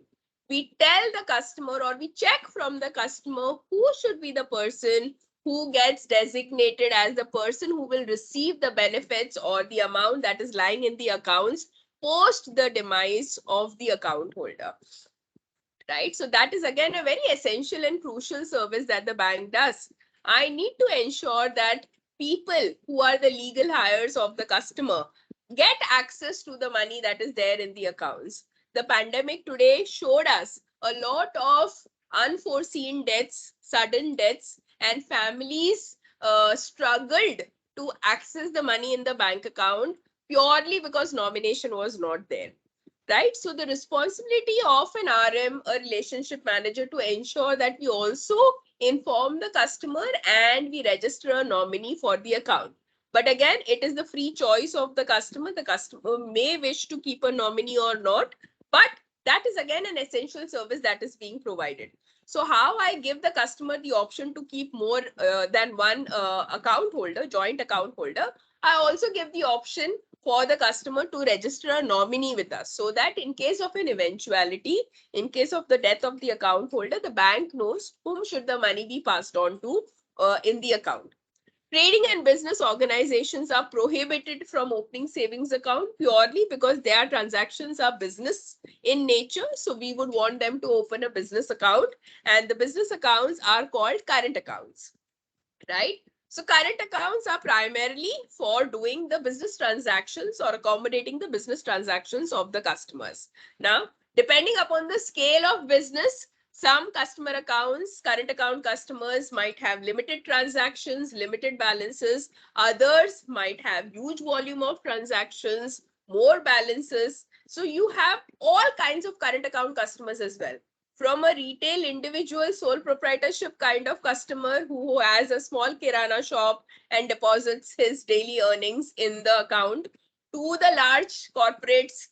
We tell the customer or we check from the customer who should be the person who gets designated as the person who will receive the benefits or the amount that is lying in the accounts post the demise of the account holder. Right? So that is again a very essential and crucial service that the bank does. I need to ensure that people who are the legal heirs of the customer get access to the money that is there in the accounts. The pandemic today showed us a lot of unforeseen deaths, sudden deaths, and families struggled to access the money in the bank account purely because nomination was not there. Right? So the responsibility of an RM, a relationship manager, to ensure that we also inform the customer and we register a nominee for the account. But again, it is the free choice of the customer. The customer may wish to keep a nominee or not, but that is again an essential service that is being provided. So how I give the customer the option to keep more than one account holder, joint account holder, I also give the option for the customer to register a nominee with us so that in case of an eventuality, in case of the death of the account holder, the bank knows whom should the money be passed on to in the account. Trading and business organizations are prohibited from opening savings account purely because their transactions are business in nature. So we would want them to open a business account, and the business accounts are called current accounts, right? So current accounts are primarily for doing the business transactions or accommodating the business transactions of the customers. Now, depending upon the scale of business, some customer accounts, current account customers might have limited transactions, limited balances. Others might have huge volume of transactions, more balances. So you have all kinds of current account customers as well. From a retail individual sole proprietorship kind of customer who has a small kirana shop and deposits his daily earnings in the account, to the large corporates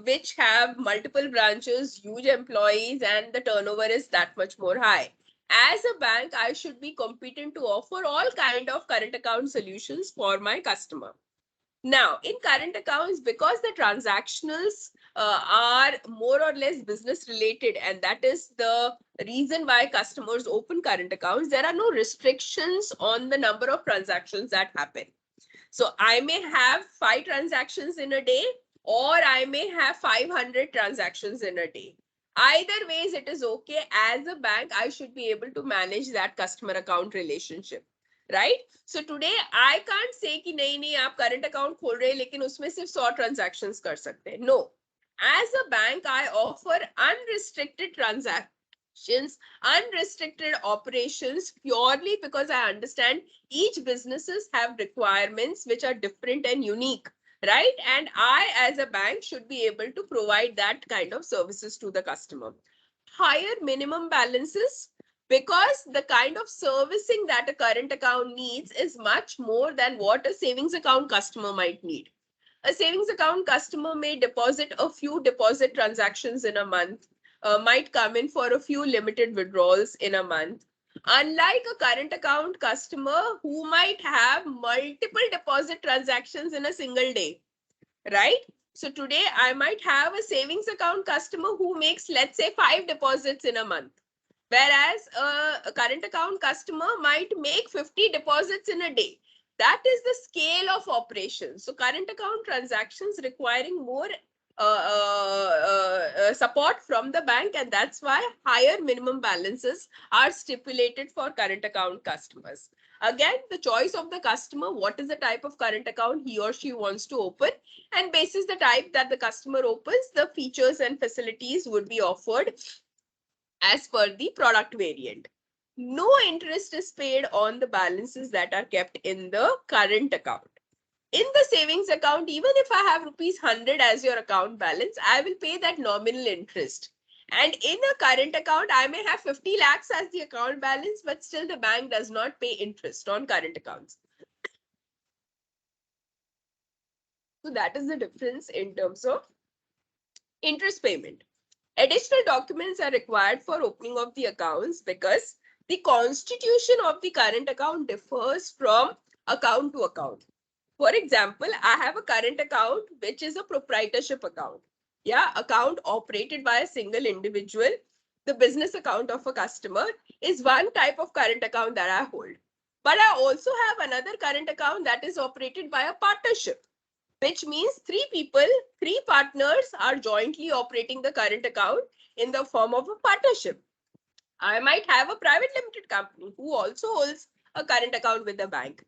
which have multiple branches, huge employees, and the turnover is that much more high. As a bank, I should be competent to offer all kind of current account solutions for my customer. Now, in current accounts, because the transactionals are more or less business related, and that is the reason why customers open current accounts, there are no restrictions on the number of transactions that happen. So I may have 5 transactions in a day, or I may have 500 transactions in a day. Either ways, it is okay. As a bank, I should be able to manage that customer account relationship. Right? So today I can't say कि नहीं आप current account खोल रहे हैं लेकिन उसमें सिर्फ 100 transactions कर सकते हैं. No. As a bank, I offer unrestricted transactions, unrestricted operations purely because I understand each businesses have requirements which are different and unique, right? And I as a bank should be able to provide that kind of services to the customer. Higher minimum balances, because the kind of servicing that a current account needs is much more than what a savings account customer might need. A savings account customer may deposit a few deposit transactions in a month, might come in for a few limited withdrawals in a month. Unlike a current account customer who might have multiple deposit transactions in a single day, right? So today I might have a savings account customer who makes, let's say, 5 deposits in a month, whereas a current account customer might make 50 deposits in a day. That is the scale of operations. So current account transactions requiring more support from the bank, and that's why higher minimum balances are stipulated for current account customers. Again, the choice of the customer, what is the type of current account he or she wants to open, and basis the type that the customer opens, the features and facilities would be offered as per the product variant. No interest is paid on the balances that are kept in the current account. In the savings account, even if I have rupees 100 as your account balance, I will pay that nominal interest. And in a current account, I may have 50 lakhs as the account balance, but still the bank does not pay interest on current accounts. So that is the difference in terms of interest payment. Additional documents are required for opening of the accounts because the constitution of the current account differs from account to account. For example, I have a current account, which is a proprietorship account. Yeah, account operated by a single individual. The business account of a customer is one type of current account that I hold. But I also have another current account that is operated by a partnership, which means 3 people, 3 partners are jointly operating the current account in the form of a partnership. I might have a private limited company who also holds a current account with the bank.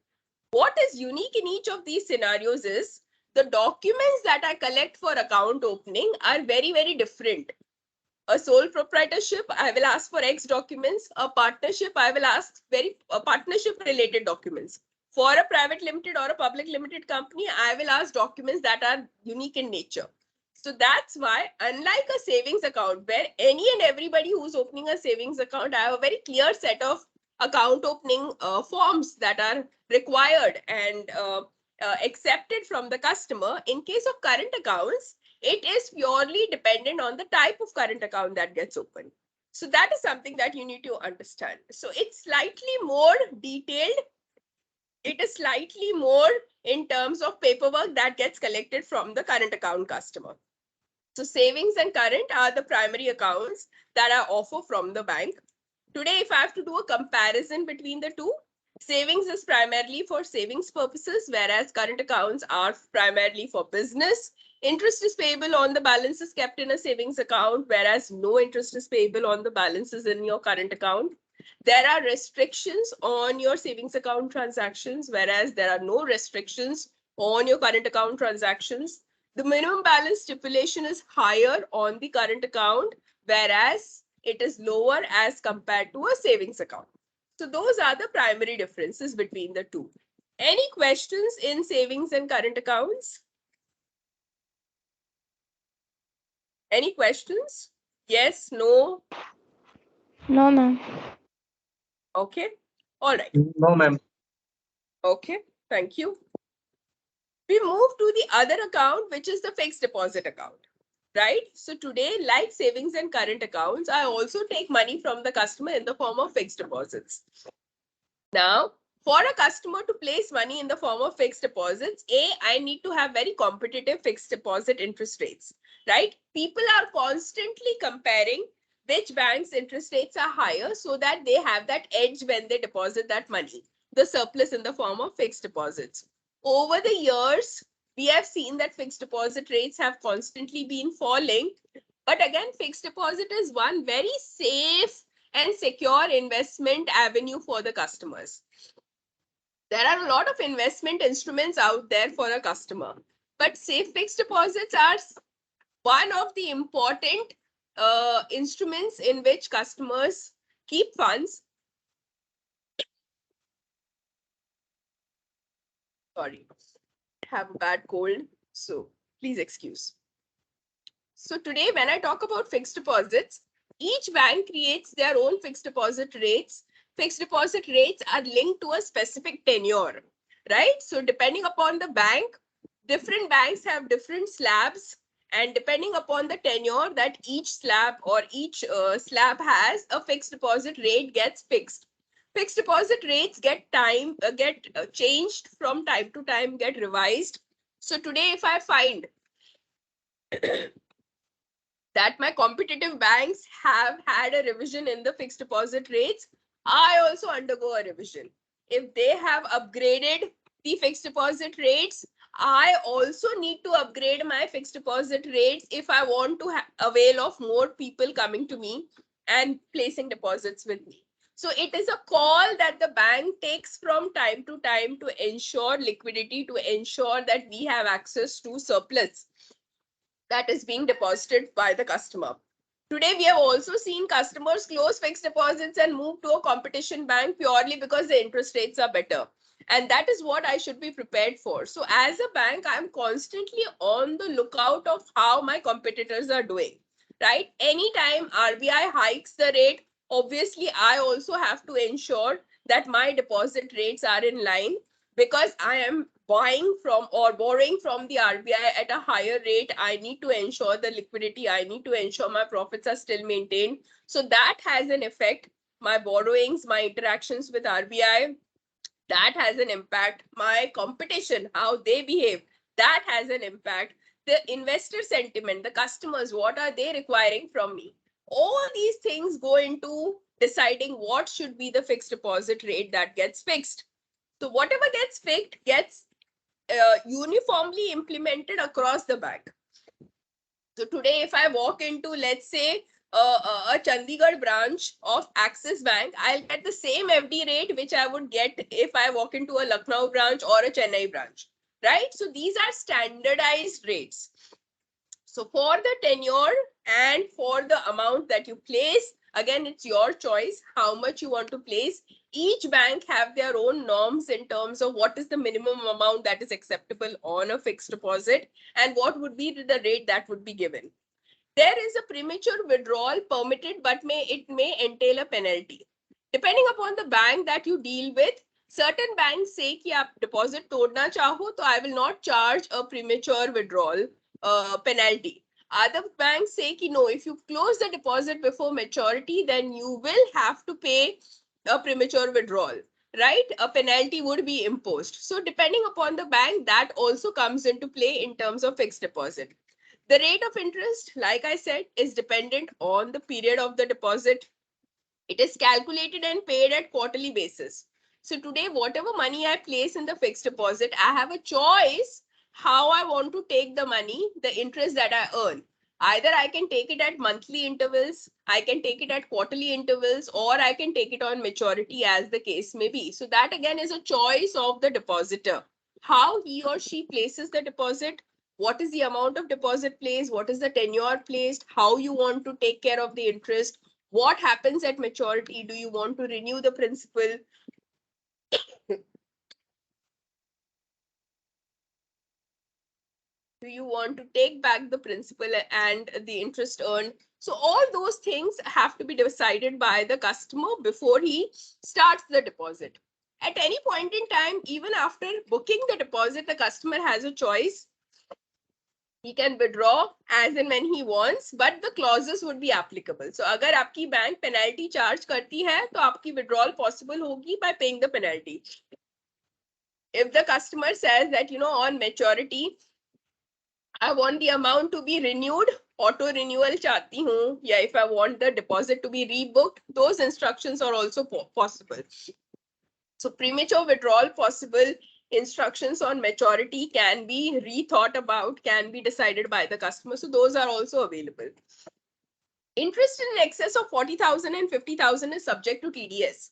What is unique in each of these scenarios is the documents that I collect for account opening are very, very different. A sole proprietorship, I will ask for X documents. A partnership, I will ask partnership related documents. For a private limited or a public limited company, I will ask documents that are unique in nature. So that's why, unlike a savings account where any and everybody who's opening a savings account, I have a very clear set of account opening forms that are required and accepted from the customer. In case of current accounts, it is purely dependent on the type of current account that gets opened. So that is something that you need to understand. So it's slightly more detailed. It is slightly more in terms of paperwork that gets collected from the current account customer. So savings and current are the primary accounts that I offer from the bank. Today, if I have to do a comparison between the two, savings is primarily for savings purposes, whereas current accounts are primarily for business. Interest is payable on the balances kept in a savings account, whereas no interest is payable on the balances in your current account. There are restrictions on your savings account transactions, whereas there are no restrictions on your current account transactions. The minimum balance stipulation is higher on the current account, whereas it is lower as compared to a savings account. So those are the primary differences between the two. Any questions in savings and current accounts? Any questions? Yes, no? No, ma'am. Okay. All right. No, ma'am. Okay. Thank you. We move to the other account, which is the fixed deposit account, right? So today, like savings and current accounts, I also take money from the customer in the form of fixed deposits. Now, for a customer to place money in the form of fixed deposits, I need to have very competitive fixed deposit interest rates, right? People are constantly comparing which bank's interest rates are higher so that they have that edge when they deposit that money, the surplus in the form of fixed deposits. Over the years, we have seen that fixed deposit rates have constantly been falling. But again, fixed deposit is one very safe and secure investment avenue for the customers. There are a lot of investment instruments out there for a customer, but safe fixed deposits are one of the important instruments in which customers keep funds. Sorry, I have a bad cold, so please excuse. So today, when I talk about fixed deposits, each bank creates their own fixed deposit rates. Fixed deposit rates are linked to a specific tenure, right? So depending upon the bank, different banks have different slabs, and depending upon the tenure that each slab or each slab has, a fixed deposit rate gets fixed. Fixed deposit rates get changed from time to time, get revised. So today, if I find that my competitive banks have had a revision in the fixed deposit rates, I also undergo a revision. If they have upgraded the fixed deposit rates, I also need to upgrade my fixed deposit rates if I want to avail of more people coming to me and placing deposits with me. So it is a call that the bank takes from time to time to ensure liquidity, to ensure that we have access to surplus that is being deposited by the customer. Today, we have also seen customers close fixed deposits and move to a competition bank purely because the interest rates are better. And that is what I should be prepared for. So as a bank, I'm constantly on the lookout of how my competitors are doing, right? Anytime RBI hikes the rate, obviously, I also have to ensure that my deposit rates are in line, because I am buying from or borrowing from the RBI at a higher rate. I need to ensure the liquidity. I need to ensure my profits are still maintained. So that has an effect. My borrowings, my interactions with RBI, that has an impact. My competition, how they behave, that has an impact. The investor sentiment, the customers, what are they requiring from me? All these things go into deciding what should be the fixed deposit rate that gets fixed. So whatever gets fixed gets uniformly implemented across the bank. So today, if I walk into, let's say, a Chandigarh branch of Axis Bank, I'll get the same FD rate which I would get if I walk into a Lucknow branch or a Chennai branch, right? So these are standardized rates. So for the tenure and for the amount that you place, again, it's your choice how much you want to place. Each bank have their own norms in terms of what is the minimum amount that is acceptable on a fixed deposit and what would be the rate that would be given. There is a premature withdrawal permitted, but it may entail a penalty. Depending upon the bank that you deal with, certain banks say कि आप deposit तोड़ना चाहो तो I will not charge a premature withdrawal penalty. Other banks say कि no, if you close the deposit before maturity, then you will have to pay a premature withdrawal, right? A penalty would be imposed. So depending upon the bank, that also comes into play in terms of fixed deposit. The rate of interest, like I said, is dependent on the period of the deposit. It is calculated and paid at quarterly basis. So today, whatever money I place in the fixed deposit, I have a choice how I want to take the money, the interest that I earn. Either I can take it at monthly intervals, I can take it at quarterly intervals, or I can take it on maturity, as the case may be. So that again is a choice of the depositor. How he or she places the deposit, what is the amount of deposit placed, what is the tenure placed, how you want to take care of the interest, what happens at maturity, do you want to renew the principal? Do you want to take back the principal and the interest earned? So all those things have to be decided by the customer before he starts the deposit. At any point in time, even after booking the deposit, the customer has a choice. He can withdraw as and when he wants, but the clauses would be applicable. So अगर आपकी bank penalty charge करती है, तो आपकी withdrawal possible होगी by paying the penalty. If the customer says that, on maturity, I want the amount to be renewed, auto renewal चाहती हूँ, या if I want the deposit to be rebooked, those instructions are also possible. So premature withdrawal possible, instructions on maturity can be rethought about, can be decided by the customer. So those are also available. Interest in excess of 40,000 and 50,000 is subject to TDS.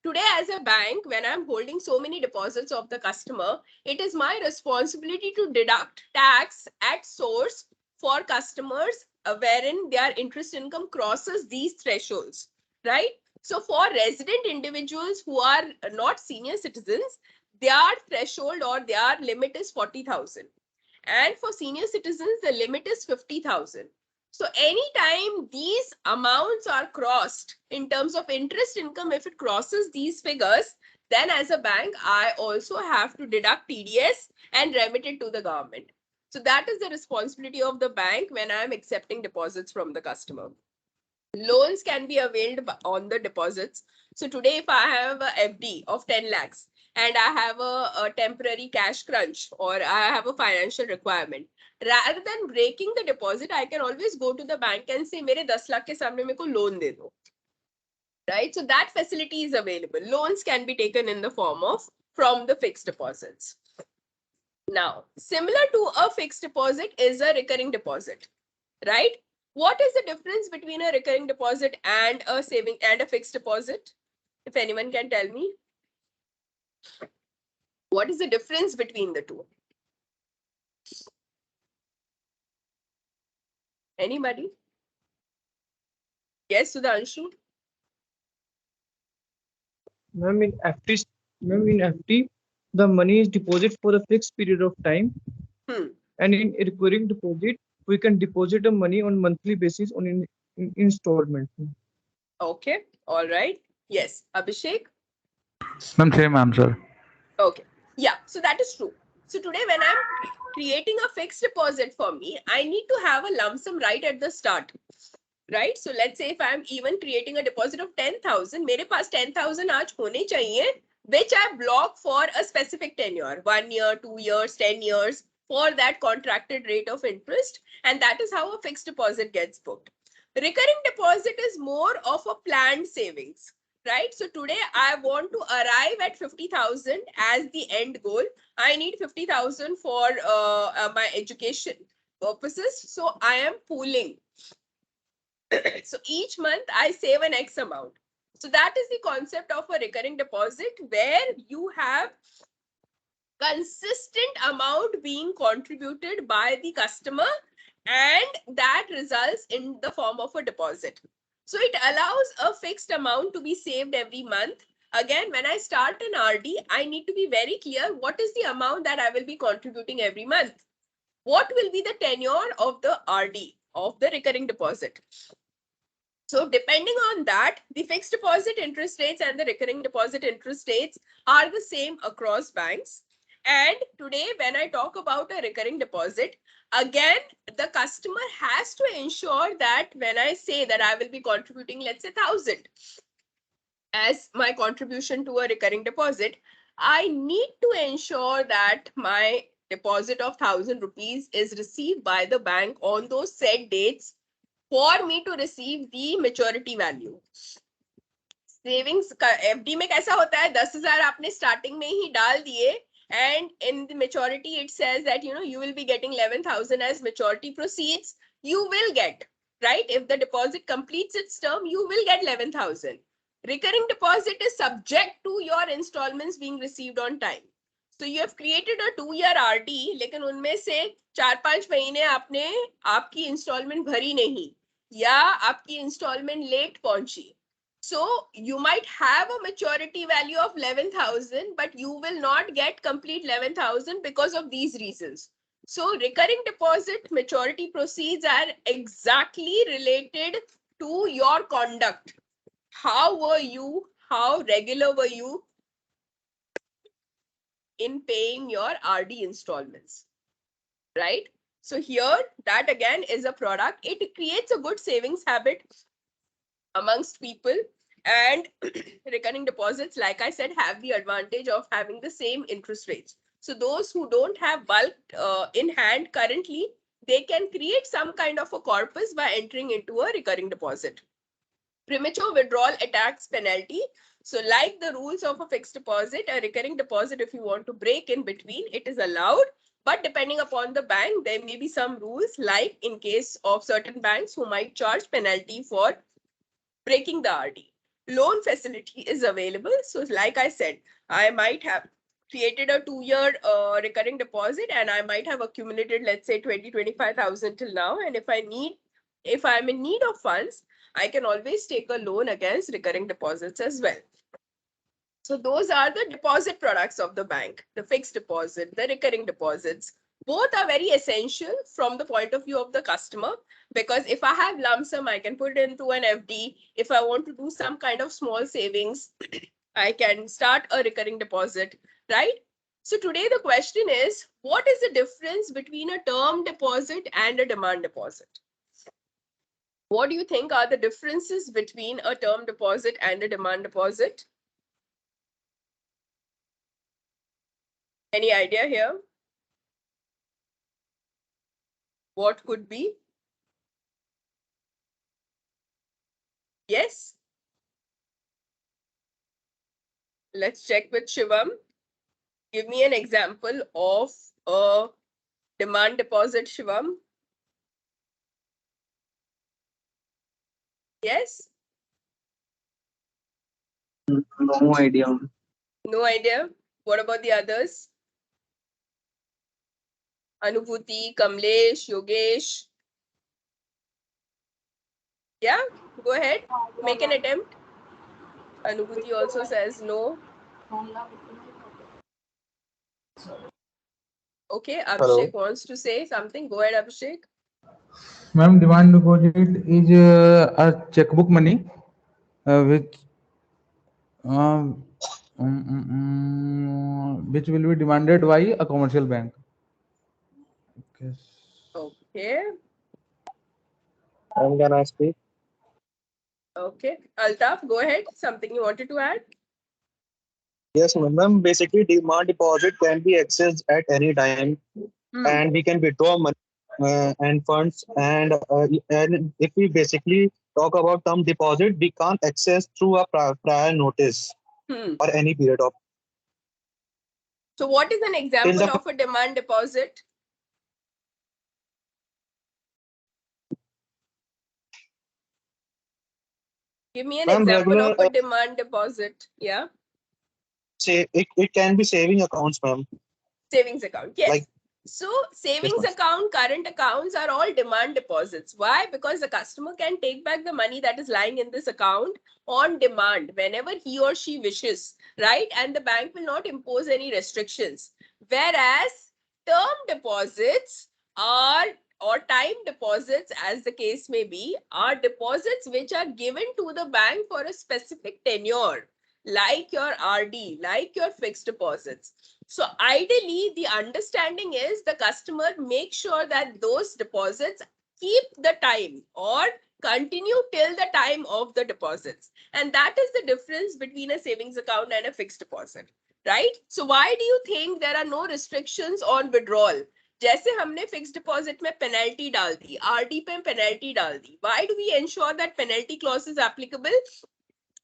Today, as a bank, when I'm holding so many deposits of the customer, it is my responsibility to deduct tax at source for customers wherein their interest income crosses these thresholds, right? So for resident individuals who are not senior citizens, their threshold or their limit is 40,000. And for senior citizens, the limit is 50,000. So anytime these amounts are crossed in terms of interest income, if it crosses these figures, then as a bank, I also have to deduct TDS and remit it to the government. So that is the responsibility of the bank when I am accepting deposits from the customer. Loans can be availed on the deposits. So today, if I have a FD of 10 lakhs and I have a temporary cash crunch or I have a financial requirement, rather than breaking the deposit, I can always go to the bank and say, "Mere 10 lakh ke samne mere ko loan de do." Right? So that facility is available. Loans can be taken in the form of from the fixed deposits. Now, similar to a fixed deposit is a recurring deposit, right? What is the difference between a recurring deposit and a saving and a fixed deposit? If anyone can tell me. What is the difference between the two? Anybody? Yes, Sudhanshu? Ma'am, in FD, the money is deposited for a fixed period of time. And in a recurring deposit, we can deposit the money on monthly basis on in installment. Okay, all right. Yes, Abhishek? Ma'am, same answer. Okay, yeah, so that is true. So today when I'm creating a fixed deposit for me, I need to have a lump sum right at the start, right? So let's say if I'm even creating a deposit of 10,000, मेरे पास 10,000 आज होने चाहिए, which I block for a specific tenure, 1 year, 2 years, 10 years, for that contracted rate of interest. And that is how a fixed deposit gets booked. Recurring deposit is more of a planned savings, right? So today I want to arrive at 50,000 as the end goal. I need 50,000 for my education purposes. So I am pooling. So each month I save an X amount. So that is the concept of a recurring deposit, where you have consistent amount being contributed by the customer, and that results in the form of a deposit. So it allows a fixed amount to be saved every month. Again, when I start an RD, I need to be very clear what is the amount that I will be contributing every month. What will be the tenure of the RD, of the recurring deposit? So depending on that, the fixed deposit interest rates and the recurring deposit interest rates are the same across banks. And today, when I talk about a recurring deposit, again, the customer has to ensure that when I say that I will be contributing, let's say 1,000 as my contribution to a recurring deposit, I need to ensure that my deposit of 1,000 rupees is received by the bank on those said dates for me to receive the maturity value. Savings FD में कैसा होता है, 10,000 आपने starting में ही डाल दिए, and in the maturity it says that you will be getting 11,000 as maturity proceeds. You will get, right? If the deposit completes its term, you will get 11,000. Recurring deposit is subject to your installments being received on time. So you have created a 2-year RD, लेकिन उनमें से 4-5 महीने आपने आपकी installment भरी नहीं, या आपकी installment late पहुंची. So you might have a maturity value of 11,000, but you will not get complete 11,000 because of these reasons. So recurring deposit maturity proceeds are exactly related to your conduct. How were you? How regular were you in paying your RD installments, right? So here, that again is a product. It creates a good savings habit amongst people, and recurring deposits, like I said, have the advantage of having the same interest rates. So those who don't have bulk in hand currently, they can create some kind of a corpus by entering into a recurring deposit. Premature withdrawal attacks penalty. So like the rules of a fixed deposit, a recurring deposit, if you want to break in between, it is allowed. But depending upon the bank, there may be some rules, like in case of certain banks who might charge penalty for breaking the RD. Loan facility is available. So like I said, I might have created a 2-year recurring deposit, and I might have accumulated, let's say 20-25,000 till now. And if I'm in need of funds, I can always take a loan against recurring deposits as well. So those are the deposit products of the bank, the fixed deposit, the recurring deposits. Both are very essential from the point of view of the customer, because if I have lump sum, I can put it into an FD. If I want to do some kind of small savings, I can start a recurring deposit, right? So today the question is, what is the difference between a term deposit and a demand deposit? What do you think are the differences between a term deposit and a demand deposit? Any idea here? What could be? Yes? Let's check with Shivam. Give me an example of a demand deposit, Shivam. Yes? No idea. No idea. What about the others? Anubhuti, Kamlesh, Yogesh. Yeah, go ahead. Make an attempt. Anubhuti also says no. Okay, Abhishek wants to say something. Go ahead, Abhishek. Ma'am, demand deposit is a checkbook money which will be demanded by a commercial bank. Okay. Okay. And can I speak? Okay. Altaf, go ahead. Something you wanted to add? Yes, ma'am. Basically, demand deposit can be accessed at any time, and we can withdraw money and funds. And if we basically talk about term deposit, we can't access through a prior notice or any period of. So what is an example of a demand deposit? Give me an example of a demand deposit. Yeah. Say it can be saving accounts, ma'am. Savings account. Yes. Like, so savings account, current accounts are all demand deposits. Why? Because the customer can take back the money that is lying in this account on demand whenever he or she wishes, right? And the bank will not impose any restrictions. Whereas term deposits are, or time deposits as the case may be, are deposits which are given to the bank for a specific tenure, like your RD, like your fixed deposits. So ideally, the understanding is the customer makes sure that those deposits keep the time or continue till the time of the deposits. And that is the difference between a savings account and a fixed deposit, right? So why do you think there are no restrictions on withdrawal? जैसे हमने fix deposit में penalty डाल दी, RD पे penalty डाल दी. Why do we ensure that penalty clause is applicable?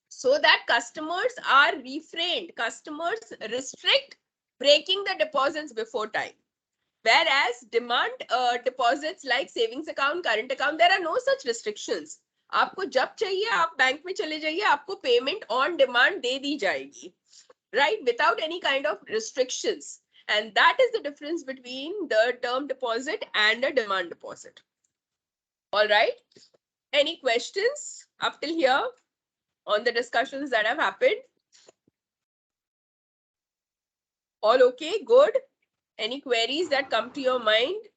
So that customers are refrained, customers restrict breaking the deposits before time. Whereas demand deposits like savings account, current account, there are no such restrictions. आपको जब चाहिए आप bank में चले जाइए, आपको payment on demand दे दी जाएगी, right? Without any kind of restrictions. And that is the difference between the term deposit and a demand deposit. All right. Any questions up till here on the discussions that have happened? All okay? Good. Any queries that come to your mind?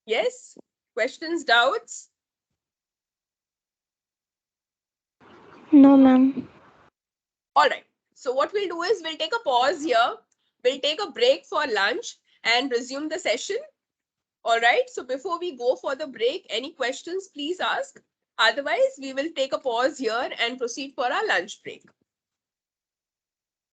Yes? Questions, doubts? No, ma'am. All right. So what we'll do is we'll take a pause here. We'll take a break for lunch and resume the session. All right. So before we go for the break, any questions, please ask. Otherwise, we will take a pause here and proceed for our lunch break.